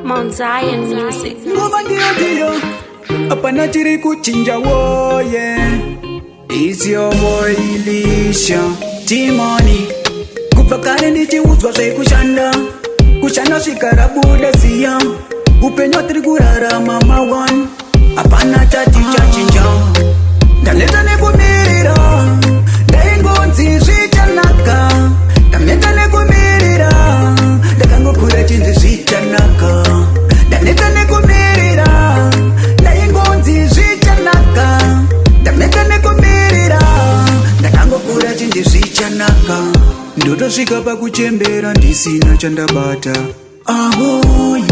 Mount Zion Music. Ngoma ndio hapana chiri kuchinja woye. Is your boy Elisha Timoni. Kupakane ndichiuzwa kushanda shikarabuda siya. Upenyo trigurara mama one. Hapana chati chachinja. Ndaleta nekumirira. Ndaingonzi zvichanaka. Ndameta nekumirira. Ndakangokura chinzi zvichanaka. Ndaneta nekumirira. Ndaingonzi zvichanaka. Ndameta nekumirira. Ndakangokura chinzi zvichanaka. Ndotosvika pakuchembera ndisina chandabata. Ahoyi.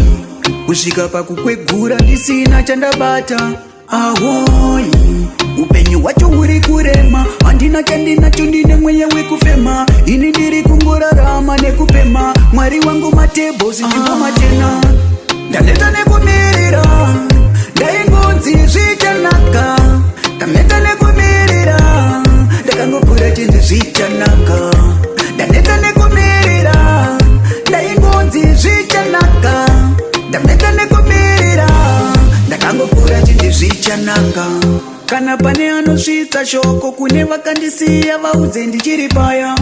Kusvika pakukwegura ndisina chandabata. Ahoyi. Upenyu wacho uri kurema. Handina chandinacho ndine mweya wekufema. Ini ndiri kungorarama nekupema. Mwari wangu matebo sinjimbo matena. Ndaneta nekumirira. Ndaingonzi zvichanaka. Ndameta nekumirira. Ndakangokura chinzi zvichanaka. Ndaneta nekumirira. Ndaingonzi zvichanaka. Ndameta nekumirira. Ndakangokura chinzi zvichanaka. Kana pane anosvitsa shoko kune vakandisiya vaudze ndichiri paya.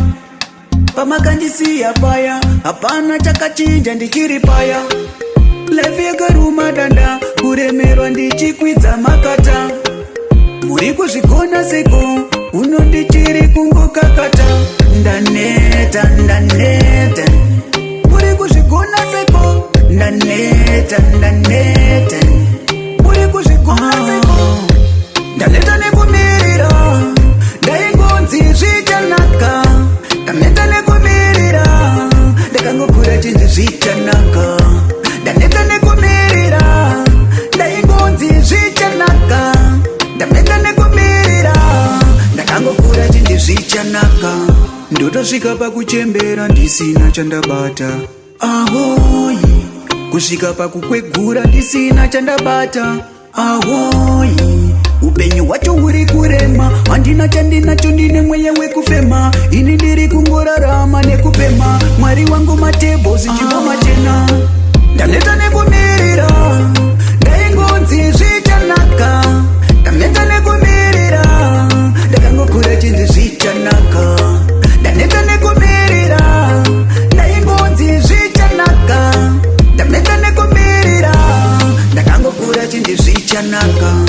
Pamakandisiya paya hapana chakachinja ndichiri paya. Life yakaruma danda kuremerwa ndichikwidza makata. Muri kuzvigona seko uno ndichiri kungokakata. Ndaneta muri kuzvigona seko. Ndaneta muri kuzvigona seko. Ndaneta nekumirira. Ndaingonzi zvichanaka. Ndaneta nekumirira. Ndakangokura chinzi zvichanaka. Ndaneta nekumirira. Ndaingonzi zvichanaka. Ndaneta nekumirira. Ndakangokura chinzi zvichanaka. Ndotosvika pakuchembera ndisina chandabata. Ahoyi. Kusvika pakukwegura ndisina chandabata. Ahoyi. Upenyu wacho uri kurema. Handina chandinacho ndine mweya wekufema. Ini ndiri kungorarama nekupema. Mwari wangu matebo sinjimbo matena. Ndaneta nekumirira. Ndaingonzi zvichanaka. Ndameta nekumirira. Ndakangokura chinzi zvichanaka. Ndaneta nekumirira. Ndaingonzi zvichanaka. Ndameta nekumirira. Ndakangokura chinzi zvichanaka.